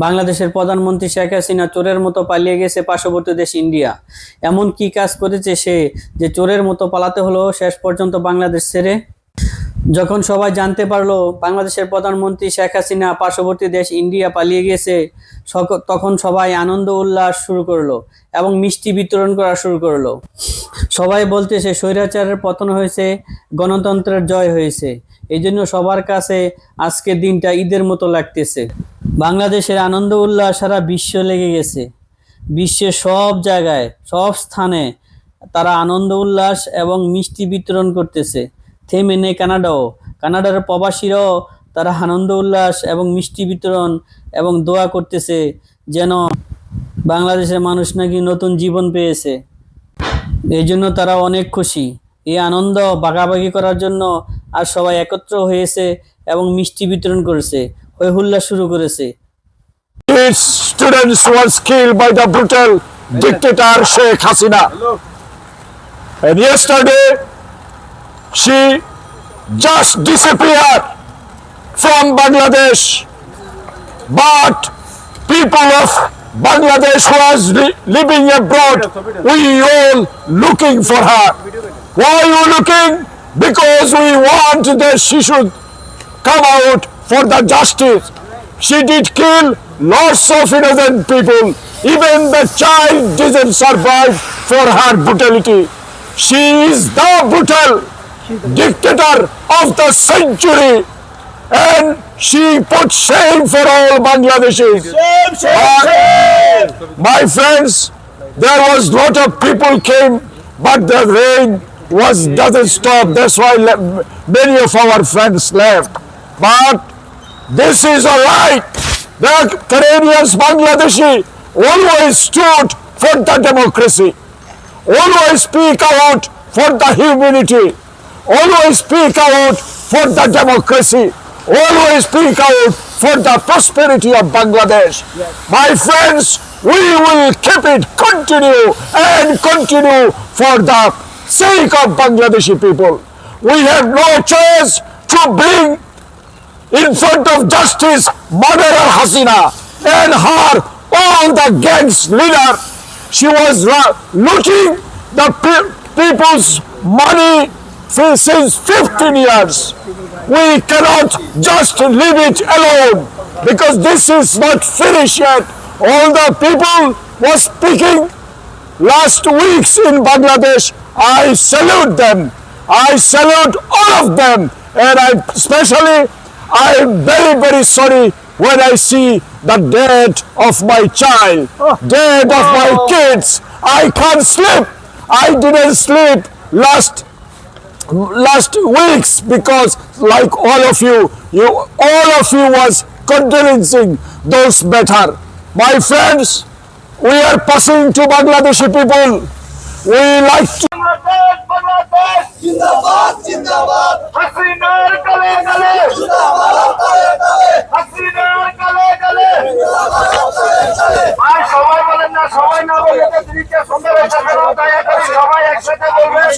বাংলাদেশের প্রধানমন্ত্রী শেখ হাসিনা চোরের মতো পালিয়ে গেছে পার্শ্ববর্তী দেশ ইন্ডিয়া। এমন কি কাজ করেছে সে যে চোরের মতো পালাতে হলো শেষ পর্যন্ত বাংলাদেশ ছেড়ে? যখন সবাই জানতে পারলো বাংলাদেশের প্রধানমন্ত্রী শেখ হাসিনা পার্শ্ববর্তী দেশ ইন্ডিয়া পালিয়ে গেছে, তখন সবাই আনন্দ উল্লাস শুরু করলো এবং মিষ্টি বিতরণ করা শুরু করলো। সবাই বলতেছে স্বৈরাচারের পতন হয়েছে, গণতন্ত্রের জয় হয়েছে। এই জন্য সবার কাছে আজকের দিনটা ঈদের মতো লাগতেছে। বাংলাদেশের আনন্দ উল্লাস সারা বিশ্ব লেগে গেছে। বিশ্বের সব জায়গায়, সব স্থানে তারা আনন্দ উল্লাস এবং মিষ্টি বিতরণ করতেছে। থেমে নেই কানাডার প্রবাসীরাও তারা আনন্দ উল্লাস এবং মিষ্টি বিতরণ এবং দোয়া করতেছে যেন বাংলাদেশের মানুষ নাকি নতুন জীবন পেয়েছে। এই জন্য তারা অনেক খুশি। এই আনন্দ ভাগাভাগি করার জন্য আর সবাই একত্র হয়েছে এবং মিষ্টি বিতরণ করেছে, হই হুল্লা শুরু করেছে। Its students was killed by the brutal dictator Sheikh Hasina. And yesterday, she just disappeared from Bangladesh. But people of Bangladesh was living abroad, we all looking for her. Why are you looking? Because we want that she should come out for the justice. She did kill lots of innocent people. Even the child didn't survive for her brutality. She is the brutal dictator of the century, and she put shame for all Bangladeshis. Shame. My friends, there was lot of people came, but the rain doesn't stop. That's why many of our friends left. But this is alright. The Canadians, Bangladeshi always stood for the democracy, always speak out for the humanity, always speak out for the democracy, always speak out for the prosperity of Bangladesh. Yes. My friends, we will keep it continue for the sake of Bangladeshi people. We have no choice to bring in front of justice murderer Hasina and her all the gangs leader. She was looting the people's money since 15 years. We cannot just leave it alone because this is not finished yet. All the people was speaking last weeks in Bangladesh. I salute them. I salute all of them, and I'm very, very sorry when I see the death of my child, death of my kids. I can't sleep. I didn't sleep last weeks because like all of you was condoling those better. My friends, we are passing to Bangladeshi people. We like to जिंदाबाद जिंदाबाद हसीनार गले गले जिंदाबाद गले गले हसीनार गले गले ভাই সবাই বলেন না, সবাই না বলে তো দিনটা সুন্দর একটা ফেরত দয়া করে সবাই একসাথে বলবেন।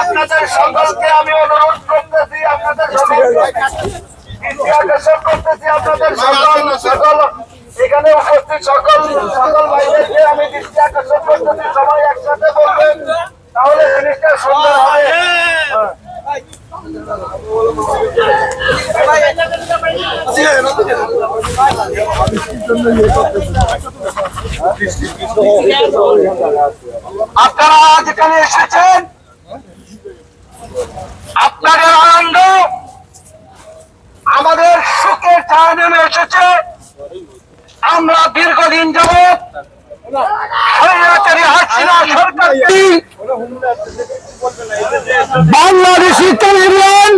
আপনাদের সকলকে আমি অনুরোধ করতেছি, আপনাদের সকলকে ইতিহাস করতেছি, আপনাদের সকল এখানে উপস্থিত সকল ভাইদেরকে আমি দৃষ্টি আকর্ষণ করতেছি, সবাই একসাথে বলবেন, তাহলে জিনিসটা সুন্দর হবে। আপনারা যেখানে এসেছেন, আপনাদের আনন্দ আমাদের সুখের ছায়া নেমে এসেছে। আমরা দীর্ঘদিন যাবৎ স্বৈরাচারী হাসিনা সরকারকে বাংলাদেশি ক্যানাডিয়ান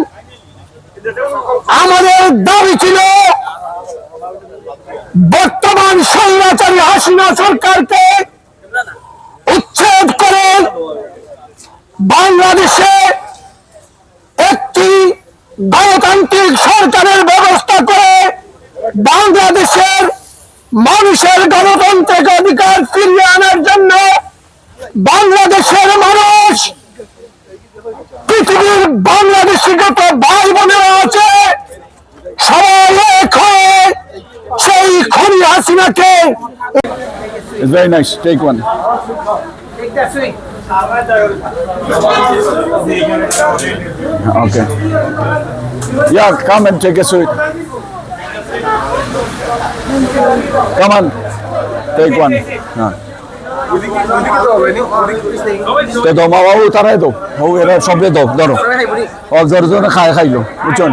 আমাদের দাবি ছিল বর্তমান স্বৈরাচারী হাসিনা সরকারকে উচ্ছেদ করে বাংলাদেশে একটি গণতান্ত্রিক সরকারের ব্যবস্থা করে বাংলাদেশের মানুষের গণতান্ত্রিক অধিকার ফিরিয়ে আনার জন্য বাংলাদেশের মানুষ, পৃথিবীর বাংলাদেশি যত ভাই বোনেরা আছে সবাই এক হয়ে সেই খুনি হাসিনাকে It's very nice. Take one. Okay. Yeah, come and take a sweet. Come on. Take one. দাও মা বাবু তারাই দাও ও এরা সবে দাও ধরো অবজারজন খাইলো বুঝছেন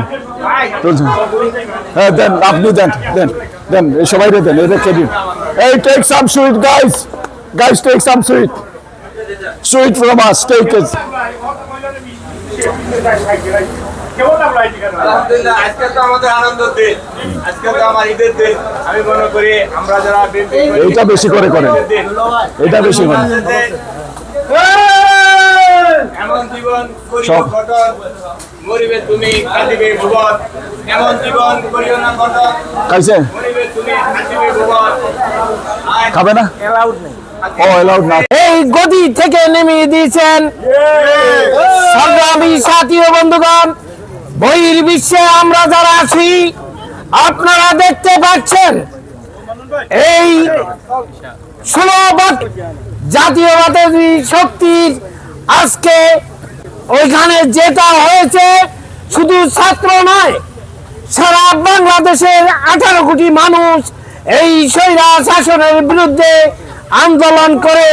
হ্যাঁ দেন আপনি দেন দেন দেন সবাই দেন এটা ক্রেডিট এই take some sweet guys take some sweet from us take it আলহামদুলিল্লাহ, আজকে তো আমাদের আনন্দের দিন, আজকে তো আমার ঈদের দিন। আমি মনে করি আমরা যারা এইটা বেশি করে করেন, এটা বেশি করেন। এমন জীবন করিও ঘটন, মরিবে তুমি কাঁদিবে ভুবন। এমন জীবন করিও না ঘটন, খাইছে মরিবে তুমি কাঁদিবে ভুবন। খাবে না ও এলাউড না এই গদি থেকে নেমে দিয়েছেন সংগ্রামী সাথী ও বন্ধুগণ। বহির্বিশ্বে আমরা যারা আছি আপনারা দেখতে পাচ্ছেন এই 16 জাতীয়তাবাদী শক্তির আজকে ওইখানে যেটা হয়েছে শুধু ছাত্র নয়, সারা বাংলাদেশের 18 কোটি মানুষ এই স্বৈরা শাসনের বিরুদ্ধে আন্দোলন করে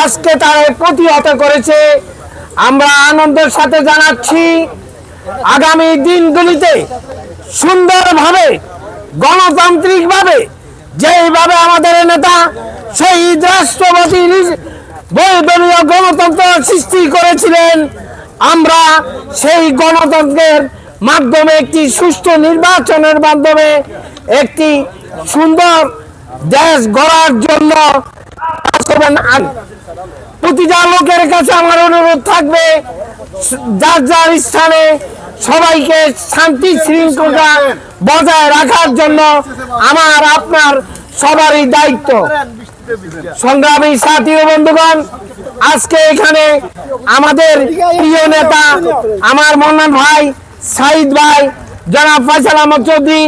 আজকে তারা প্রতিহত করেছে। আমরা আনন্দের সাথে জানাচ্ছি আগামী দিনগুলিতে সুন্দরভাবে গণতান্ত্রিকভাবে যেইভাবে আমাদের নেতা শহীদ রাষ্ট্রপতি বহুদলীয় গণতন্ত্র সৃষ্টি করেছিলেন, আমরা সেই গণতন্ত্রের মাধ্যমে একটি সুষ্ঠু নির্বাচনের মাধ্যমে একটি সুন্দর দেশ গড়ার জন্য কাজ করবেন। প্রতিটা লোকের কাছে আমার অনুরোধ থাকবে যার যার স্থানে সবাইকে শান্তি শৃঙ্খলা বজায় রাখার জন্য আমার আপনার সবারই দায়িত্ব। সংগ্রামী সাথী ও বন্ধুগণ, আজকে এখানে আমাদের প্রিয় নেতা আমার মন্নান ভাই, সাইদ ভাই, জনাব ফয়সাল আহমদ চৌধুরী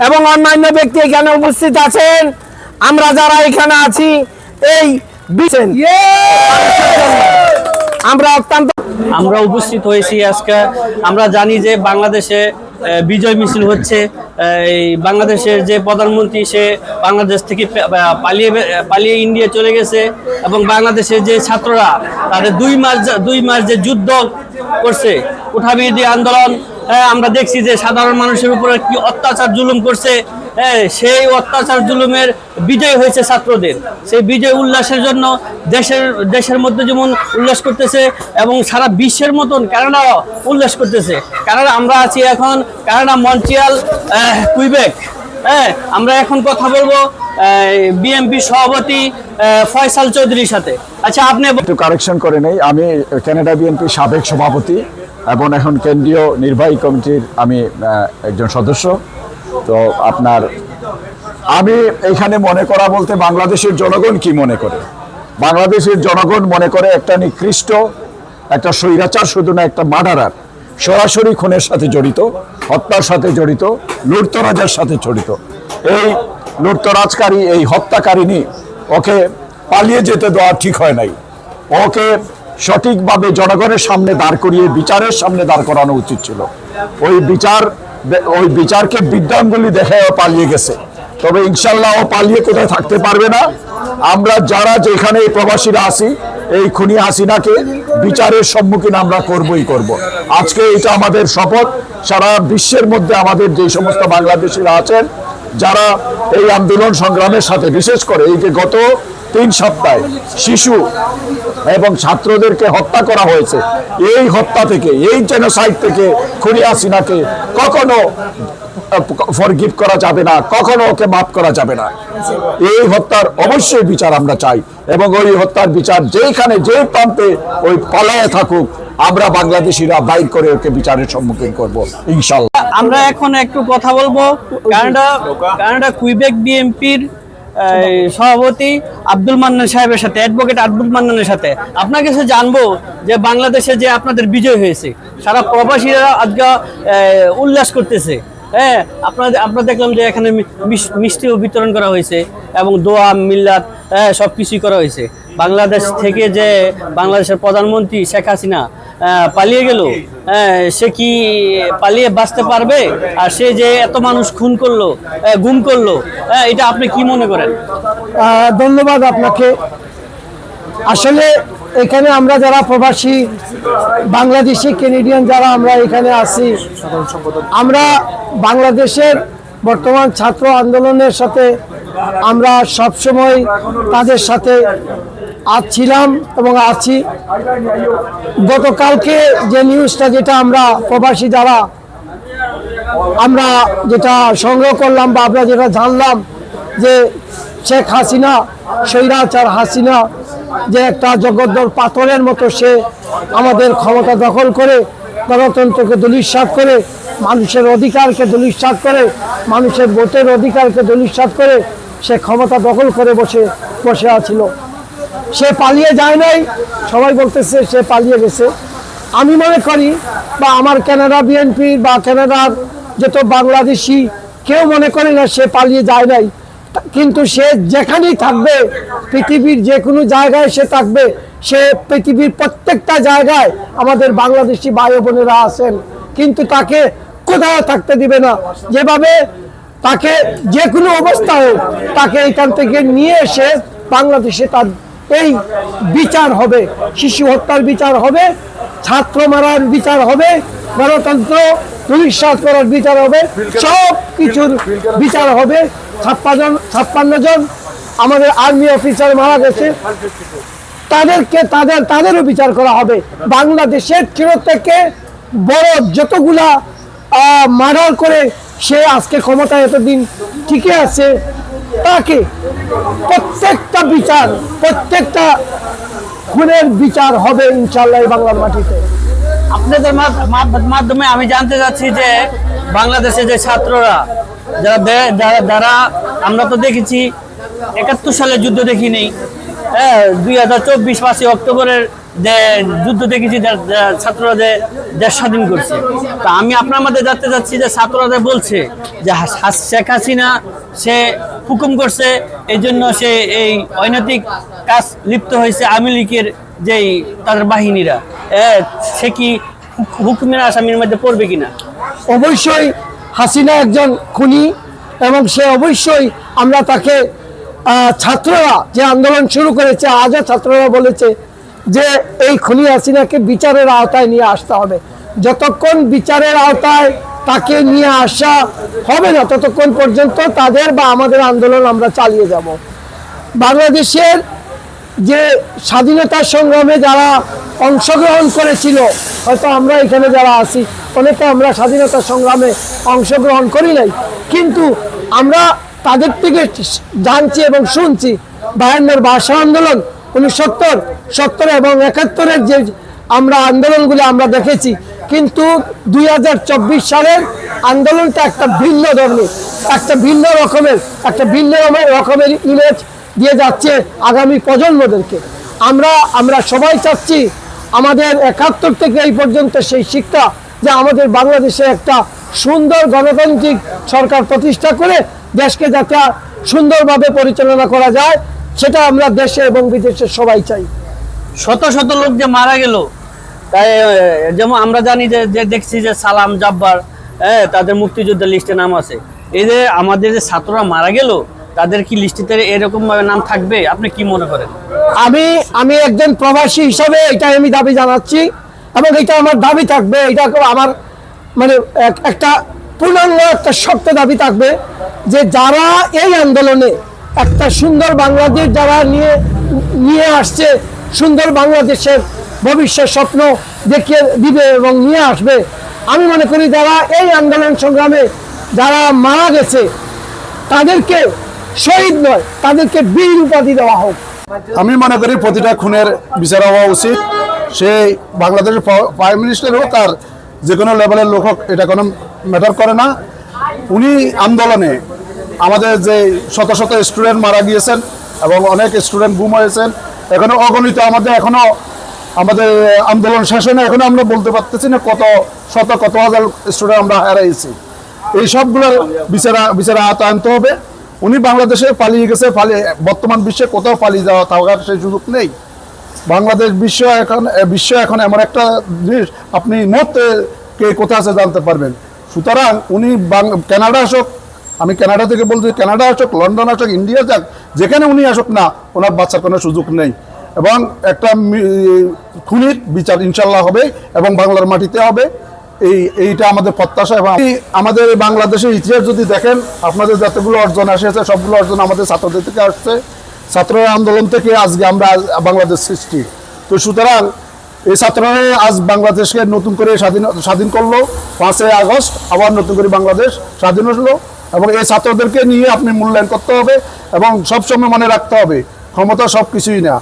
এবং অন্যান্য ব্যক্তি এখানে উপস্থিত আছেন। আমরা যারা এখানে আছি এই আমরা উপস্থিত হয়েছি আজকে। আমরা জানি যে বাংলাদেশে বিজয় মিছিল হচ্ছে। এই বাংলাদেশের যে প্রধানমন্ত্রী সে বাংলাদেশ থেকে পালিয়ে ইন্ডিয়া চলে গেছে এবং বাংলাদেশের যে ছাত্ররা তাদের 2 মাস যে যুদ্ধ করছে, কোঠাবিরোধী আন্দোলন, আমরা দেখছি যে সাধারণ মানুষের উপরে কি অত্যাচার জুলুম করছে। সেই অত্যাচার জুলুমের বিজয় হয়েছে ছাত্রদের। সেই বিজয় উল্লাসের জন্য দেশের মধ্যে যেমন উল্লাস করতেছে এবং সারা বিশ্বের মতন কানাডাও উল্লাস করতেছে। কানাডা আমরা আছি এখন কানাডা, মন্ট্রিয়াল, কুইবেক। আমরা এখন কথা বলবো বিএনপি সভাপতি ফয়সাল চৌধুরীর সাথে। আচ্ছা, আপনি একটু কারেকশন করে নেই, আমি কানাডা বিএনপি সাবেক সভাপতি এবং এখন কেন্দ্রীয় নির্বাহী কমিটির আমি একজন সদস্য। তো আমি এখানে মনে করা বলতে বাংলাদেশের জনগণ কি মনে করে? বাংলাদেশের জনগণ মনে করে একটা নিকৃষ্ট, একটা স্বৈরাচার, শুধু না একটা মার্ডারার, সরাসরি খুনের সাথে জড়িত, হত্যার সাথে জড়িত, লুটতরাজের সাথে জড়িত। এই লুটতরাজকারী, এই হত্যাকারিনী, ওকে পালিয়ে যেতে দেওয়া ঠিক হয় নাই। ওকে সঠিকভাবে জনগণের সামনে দাঁড় করিয়ে বিচারের সামনে দাঁড় করানো উচিত ছিল। ওই বিচারকে বিদ্যাঙ্গুলি দেখে ও পালিয়ে গেছে। তবে ইনশাল্লাহ ও পালিয়ে কোথায় থাকতে পারবে না। আমরা যারা যেখানে এই প্রবাসীরা আছি, এই খুনি হাসিনাকে বিচারের সম্মুখীন আমরা করবই করব। আজকে এটা আমাদের শপথ। সারা বিশ্বের মধ্যে আমাদের যে সমস্ত বাংলাদেশিরা আছেন যারা এই আন্দোলন সংগ্রামের সাথে, বিশেষ করে এই যে গত 3 সপ্তাহে শিশু এবং ছাত্রদেরকে হত্যা করা হয়েছে, এই হত্যা থেকে, এই জেনোসাইড থেকে খুনি হাসিনাকে কখনো ফরগিভ করা যাবে না, কখনো ওকে মাফ করা যাবে না। এই হত্যার অবশ্যই বিচার আমরা চাই এবং ওই হত্যার বিচার যেখানে যে প্রান্তে ওই পালায়ে থাকুক, আমরা বাংলাদেশিরা বাইর করে ওকে বিচারের সম্মুখীন করব ইনশাল্লাহ। আমরা এখন একটু কথা বলবো কানাডা কুইবেক বিএনপির সভাপতি আব্দুল মান্নান সাহেবের সাথে, অ্যাডভোকেট আব্দুল মান্নানের সাথে। আপনার কাছে জানবো যে বাংলাদেশে যে আপনাদের বিজয় হয়েছে, সারা প্রবাসীরা আজকে উল্লাস করতেছে, হ্যাঁ, আপনারা দেখলাম যে এখানে মিষ্টিও বিতরণ করা হয়েছে এবং দোয়া মিল্লাত সব কিছুই করা হয়েছে। বাংলাদেশ থেকে যে বাংলাদেশের প্রধানমন্ত্রী শেখ হাসিনা পালিয়ে গেল, সে কি পালিয়ে বাঁচতে পারবে? আর সে যে এত মানুষ খুন করলো, গুম করলো, এটা আপনি কি মনে করেন? ধন্যবাদ আপনাকে। আসলে এখানে আমরা যারা প্রবাসী বাংলাদেশি ক্যানাডিয়ান যারা আমরা এখানে আছি, আমরা বাংলাদেশের বর্তমান ছাত্র আন্দোলনের সাথে আমরা সবসময় তাদের সাথে ছিলাম এবং আছি। গতকালকে যে নিউজটা যেটা আমরা প্রবাসী যারা আমরা যেটা সংগ্রহ করলাম বা আমরা যেটা জানলাম যে শেখ হাসিনা, স্বৈরাচার হাসিনা যে একটা জগদ্দল পাথরের মতো সে আমাদের ক্ষমতা দখল করে গণতন্ত্রকে ধূলিসাৎ করে, মানুষের অধিকারকে ধূলিসাৎ করে, মানুষের ভোটের অধিকারকে ধূলিসাৎ করে সে ক্ষমতা দখল করে বসে আছিল। সে পালিয়ে যায় নাই, সবাই বলতেছে সে পালিয়ে গেছে। আমি মনে করি বা আমার কানাডা বিএনপি বা কানাডার যত বাংলাদেশি কেউ মনে করে না সে পালিয়ে যায় নাই, কিন্তু সে যেখানেই থাকবে, পৃথিবীর যে কোনো জায়গায় সে থাকবে, সে পৃথিবীর প্রত্যেকটা জায়গায় আমাদের বাংলাদেশি ভাই বোনেরা আছেন, কিন্তু তাকে কোথাও থাকতে দিবে না। যেভাবে তাকে যে কোনো অবস্থায় তাকে এখান থেকে নিয়ে এসে বাংলাদেশে তার এই বিচার হবে, শিশু হত্যার বিচার হবে, ছাত্র মারার বিচার হবে, গণতন্ত্র ধূলিসাৎ করার বিচার হবে, সব কিছুর বিচার হবে। 56 জন আমাদের আর্মি অফিসার মারা গেছে, তাদেরও বিচার করা হবে। বাংলাদেশের থেকে বড় যতগুলা মার্ডার করে সে আজকে ক্ষমতায় এতদিন টিকে আছে, তাকে প্রত্যেকটা বিচার, প্রত্যেকটা খুনের বিচার হবে ইনশাআল্লাহ বাংলার মাটিতে। আপনাদের মাধ্যমে আমি জানতে চাচ্ছি যে বাংলাদেশে যে ছাত্ররা যারা আমরা তো দেখেছি 71 সালে যুদ্ধ দেখিনি, 2024 5 অক্টোবরের যে যুদ্ধ দেখেছি, ছাত্ররা যে দেশ স্বাধীন করছে। তা আমি আপনার মধ্যে জানতে চাচ্ছি যে ছাত্ররা বলছে যে শেখ হাসিনা সে হুকুম করছে, এই জন্য সে এই অনৈতিক কাজ লিপ্ত হয়েছে আওয়ামী লীগের যেই তাদের বাহিনীরা, সে কি হুকুমের আসামির মধ্যে পড়বে কিনা? অবশ্যই হাসিনা একজন খুনি এবং সে অবশ্যই আমরা তাকে ছাত্ররা যে আন্দোলন শুরু করেছে, আজও ছাত্ররা বলেছে যে এই খুনি হাসিনাকে বিচারের আওতায় নিয়ে আসতে হবে। যতক্ষণ বিচারের আওতায় তাকে নিয়ে আসা হবে না, ততক্ষণ পর্যন্ত তাদের বা আমাদের আন্দোলন আমরা চালিয়ে যাব। বাংলাদেশের যে স্বাধীনতা সংগ্রামে যারা অংশগ্রহণ করেছিল, হয়তো আমরা এখানে যারা আছি অনেকে আমরা স্বাধীনতা সংগ্রামে অংশগ্রহণ করি নাই, কিন্তু আমরা তাদের থেকে জানছি এবং শুনছি 52 ভাষা আন্দোলন, 69, 70 এবং 71-এর যে আমরা আন্দোলনগুলো আমরা দেখেছি, কিন্তু 2024 সালের আন্দোলনটা একটা ভিন্ন ধরনের, একটা ভিন্ন রকমের ইমেজ দিয়ে যাচ্ছে আগামী প্রজন্মদেরকে। আমরা সবাই চাচ্ছি আমাদের 71 থেকে এই পর্যন্ত সেই শিক্ষা যে আমাদের বাংলাদেশে একটা সুন্দর গণতান্ত্রিক সরকার প্রতিষ্ঠা করে দেশকে যাতে সুন্দরভাবে পরিচালনা করা যায়, সেটা আমরা দেশে এবং বিদেশে সবাই চাই। শত শত লোক যে মারা গেল, তাই যেমন আমরা জানি যে দেখছি যে সালাম জাব্বার, তাদের মুক্তিযোদ্ধার লিস্টে নাম আছে। এই যে আমাদের যে ছাত্ররা মারা গেল, তাদের কি লিস্টিতে এরকম নাম থাকবে? আপনি কি মনে করেন? আমি একজন প্রবাসী হিসাবে এটা আমি দাবি জানাচ্ছি এবং এটা আমার দাবি থাকবে, এটা আমার মানে একটা পূর্ণাঙ্গ একটা শক্ত দাবি থাকবে যে যারা এই আন্দোলনে একটা সুন্দর বাংলাদেশ যারা নিয়ে আসছে, সুন্দর বাংলাদেশের ভবিষ্যৎ স্বপ্ন দেখিয়ে দিবে এবং নিয়ে আসবে, আমি মনে করি যারা এই আন্দোলন সংগ্রামে যারা মারা গেছে তাদেরকে শহীদ নয়, তাদেরকে বীর উপাধি দেওয়া হোক। আমি মনে করি প্রতিটা খুনের বিচার হওয়া উচিত। সেই বাংলাদেশের প্রাইম মিনিস্টার হোক আর যে কোনো লেভেলের লোক হোক, এটা কোনো ম্যাটার করে না। উনি আন্দোলনে আমাদের যে শত শত স্টুডেন্ট মারা গিয়েছেন এবং অনেক স্টুডেন্ট গুম হয়েছেন, এখনো অগণিত আমাদের আন্দোলন শেষ হয় না, এখনো আমরা বলতে পারতেছি না কত হাজার স্টুডেন্ট আমরা হারাইছি। এই সবগুলোর বিচারা আনতে হবে। উনি বাংলাদেশে পালিয়ে গেছে, বর্তমান বিশ্বে কোথাও পালিয়ে যাওয়া থাকার সেই সুযোগ নেই। বাংলাদেশ বিশ্ব এখন এমন একটা জিনিস, আপনি মুহূর্তে কে কোথায় আছে জানতে পারবেন। সুতরাং উনি কানাডা আসুক, আমি কানাডা থেকে বলছি, কানাডা আসুক, লন্ডন আসুক, ইন্ডিয়া যাক, যেখানে উনি আসুক না, ওনার বাচ্চার কোনো সুযোগ নেই। এবং একটা খুনির বিচার ইনশাল্লাহ হবে এবং বাংলার মাটিতে হবে, এইটা আমাদের প্রত্যাশা। এবং আমাদের বাংলাদেশের ইতিহাস যদি দেখেন, আপনাদের যতগুলো অর্জন এসেছে সবগুলো অর্জন আমাদের ছাত্রদের থেকে আসছে, ছাত্র আন্দোলন থেকে আজকে আমরা বাংলাদেশ সৃষ্টি। তো সুতরাং এই ছাত্ররা আজ বাংলাদেশকে নতুন করে স্বাধীন করলো। 5ই আগস্ট আবার নতুন করে বাংলাদেশ স্বাধীন হলো। এবং এই ছাত্রদেরকে নিয়ে আপনি মূল্যায়ন করতে হবে এবং সবসময় মনে রাখতে হবে ক্ষমতা সব কিছুই না,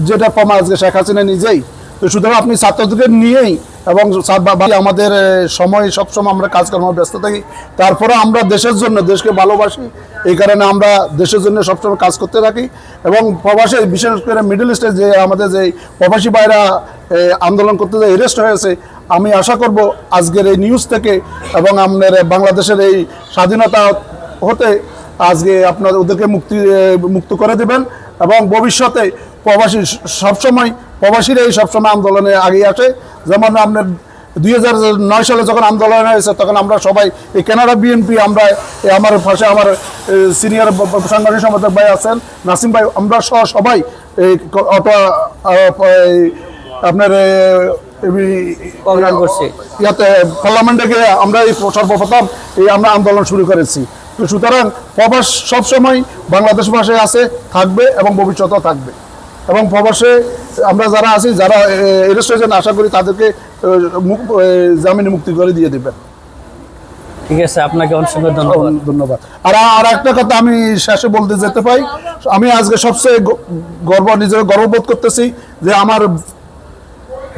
যেটা প্রমাণ আজকে শেখ হাসিনা নিজেই। তো সুতরাং আপনি ছাত্রদেরকে নিয়েই এবং আমাদের সময় সবসময় আমরা কাজকর্ম ব্যস্ত থাকি, তারপরে আমরা দেশের জন্য, দেশকে ভালোবাসি, এই কারণে আমরা দেশের জন্য সবসময় কাজ করতে থাকি। এবং প্রবাসে, বিশেষ করে মিডল ইস্টে যে আমাদের যে প্রবাসী ভাইরা আন্দোলন করতে যে অ্যারেস্ট হয়েছে, আমি আশা করব আজকের এই নিউজ থেকে এবং আপনার বাংলাদেশের এই স্বাধীনতা হতে আজকে আপনার ওদেরকে মুক্ত করে দেবেন। এবং ভবিষ্যতে প্রবাসীরাই সবসময় আন্দোলনে আগে আসে। যেমন আপনার 2009 সালে যখন আন্দোলন হয়েছে, তখন আমরা সবাই এই কানাডা বিএনপি, আমরা আমার পাশে আমার সিনিয়র সাংগঠনিক সম্পাদক ভাই আছেন নাসিম ভাই, আমরা সবাই এই আপনার ইয়াতে পার্লামেন্টে গিয়ে আমরা এই সর্বপ্রথম আমরা আন্দোলন শুরু করেছি। তো সুতরাং প্রবাস সবসময় বাংলাদেশ ভাষে আছে, থাকবে এবং ভবিষ্যতেও থাকবে। এবং প্রবাসে আমরা যারা আছি, যারা অ্যারেস্ট হয়েছেন, আশা করি তাদেরকে জামিনে মুক্তি করে দিয়ে দেবেন। ঠিক আছে, আপনাকে অসংখ্য ধন্যবাদ। আর একটা কথা আমি শেষে বলতে যেতে পাই, আমি আজকে সবচেয়ে নিজের গর্ববোধ করতেছি যে আমার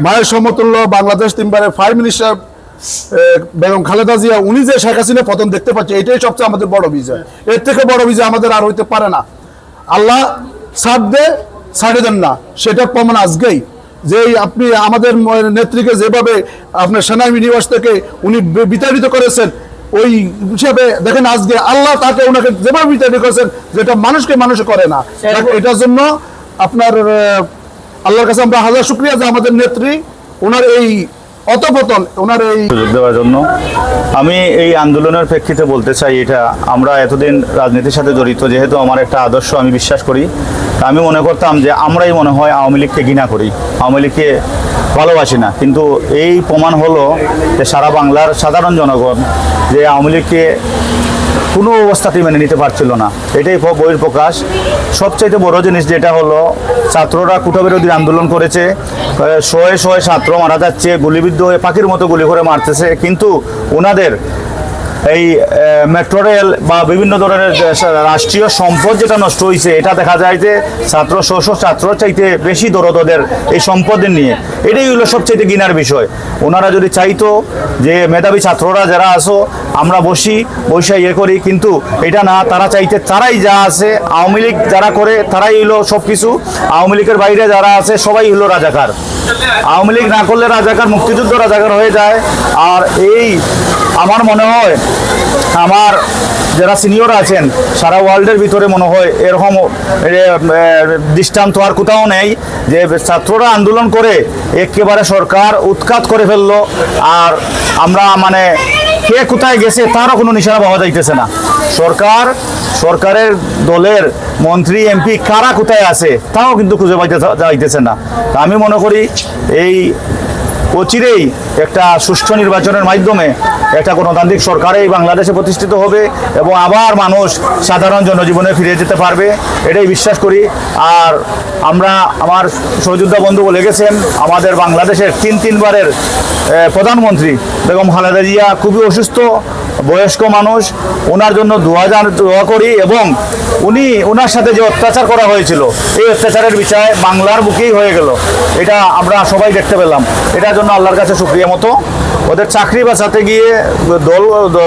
মায়ের সমতুল্য বাংলাদেশ 3বারের প্রাইম মিনিস্টার বেগম খালেদা জিয়া, উনি যে শেখ হাসিনা প্রথম দেখতে পাচ্ছে, এটাই সবচেয়ে আমাদের বড় বিজয়। এর থেকে বড় বিজয় আমাদের আর হইতে পারে না। আল্লাহ ছাড়ে দেন না, সেটার প্রমাণ আজকেই যে আপনি আমাদের নেত্রীকে যেভাবে আপনার সেনা ইউনিভার্স থেকে উনি বিতাড়িত করেছেন, ওই হিসাবে দেখেন আজকে আল্লাহ তাকে ওনাকে যেভাবে বিতাড়িত করেছেন, যেটা মানুষ করে না। এটার জন্য আপনার আল্লাহর কাছে আমরা হাজার শুকরিয়া যে আমাদের নেত্রী, ওনার এই অতপতন, ওনার এই সুযোগ দেওয়ার জন্য। আমি এই আন্দোলনের প্রেক্ষিতে বলতে চাই, এটা আমরা এতদিন রাজনীতির সাথে জড়িত, যেহেতু আমার একটা আদর্শ আমি বিশ্বাস করি, আমি মনে করতাম যে আমরাই মনে হয় আওয়ামী লীগকে ঘৃণা করি, আওয়ামী লীগকে ভালোবাসি না। কিন্তু এই প্রমাণ হলো যে সারা বাংলার সাধারণ জনগণ যে আওয়ামী লীগকে কোনো অবস্থাতেই মেনে নিতে পারছিল না, এটাই বইয়ের প্রকাশ। সবচাইতে বড় জিনিস যেটা হলো, ছাত্ররা কুঠাবিরোধী আন্দোলন করেছে, শয়ে ছাত্র মারা যাচ্ছে, গুলিবিদ্ধ হয়ে পাখির মতো গুলি করে মারতেছে, কিন্তু ওনাদের এই মেট্রো রেল বা বিভিন্ন ধরনের রাষ্ট্রীয় সম্পদ যেটা নষ্ট হয়েছে, এটা দেখা যায় যে ছাত্র চাইতে বেশি দরদ ওদের এই সম্পদের নিয়ে। এটাই হলো সবচাইতে ঘৃণার বিষয়। ওনারা যদি চাইতো যে মেধাবী ছাত্ররা যারা আসো আমরা বসে করি, কিন্তু এটা না, তারা চাইতে তারাই যা আছে, আওয়ামী লীগ যারা করে তারাই হলো সব কিছু, আওয়ামী লীগের বাইরে যারা আছে সবাই হলো রাজাকার। আওয়ামী লীগ না করলে রাজাকার, মুক্তিযুদ্ধ রাজাকার হয়ে যায়। আর এই আমার মনে হয় আমার যারা সিনিয়র আছেন সারা ওয়ার্ল্ডের ভিতরে মনে হয় এরকম দৃষ্টান্ত আর কোথাও নেই যে ছাত্ররা আন্দোলন করে একেবারে সরকার উৎখাত করে ফেললো, আর আমরা মানে কে কোথায় গেছে তারও কোনো নিশানা পাওয়া যাইতেছে না। সরকারের দলের মন্ত্রী এমপি কারা কোথায় আছে তাও কিন্তু খুঁজে পাইতে যাইতেছে না। আমি মনে করি এই অচিরেই একটা সুষ্ঠু নির্বাচনের মাধ্যমে একটা গণতান্ত্রিক সরকার এই বাংলাদেশে প্রতিষ্ঠিত হবে এবং আবার মানুষ সাধারণ জনজীবনে ফিরে যেতে পারবে, এটাই বিশ্বাস করি। আর আমরা, আমার সহযোদ্ধা বন্ধু বলে গেছেন, আমাদের বাংলাদেশের তিনবারের প্রধানমন্ত্রী বেগম খালেদা জিয়া খুবই অসুস্থ, বয়স্ক মানুষ, ওনার জন্য দোয়া করি। এবং ওনার সাথে যে অত্যাচার করা হয়েছিল, এই অত্যাচারের বিষয় বাংলার বুকেই হয়ে গেল, এটা আমরা সবাই দেখতে পেলাম। এটার জন্য আল্লাহর কাছে শুকরিয়া মতো। ওদের চাকরি বাঁচাতে গিয়ে,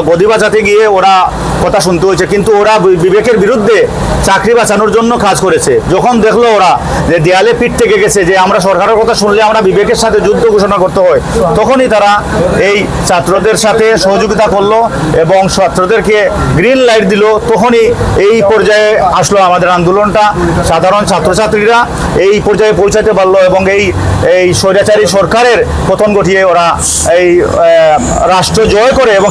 গদি বাঁচাতে গিয়ে ওরা কথা শুনতে হয়েছে, কিন্তু ওরা বিবেকের বিরুদ্ধে চাকরি বাঁচানোর জন্য কাজ করেছে। যখন দেখলো ওরা যে দেয়ালে পিঠ থেকে গেছে, যে আমরা সরকারের কথা শুনলে আমরা বিবেকের সাথে যুদ্ধ ঘোষণা করতে হয়, তখনই তারা এই ছাত্রদের সাথে সহযোগিতা করলো এবং ছাত্রদেরকে গ্রিন লাইট দিল। তখনই এই পর্যায়ে আসলো আমাদের আন্দোলনটা। সাধারণ ছাত্রছাত্রীরা এই পর্যায়ে পৌঁছাতে পারলো এবং এই স্বৈরাচারী সরকারের পতন ঘটিয়ে ওরা এই রাষ্ট্র জয় করে এবং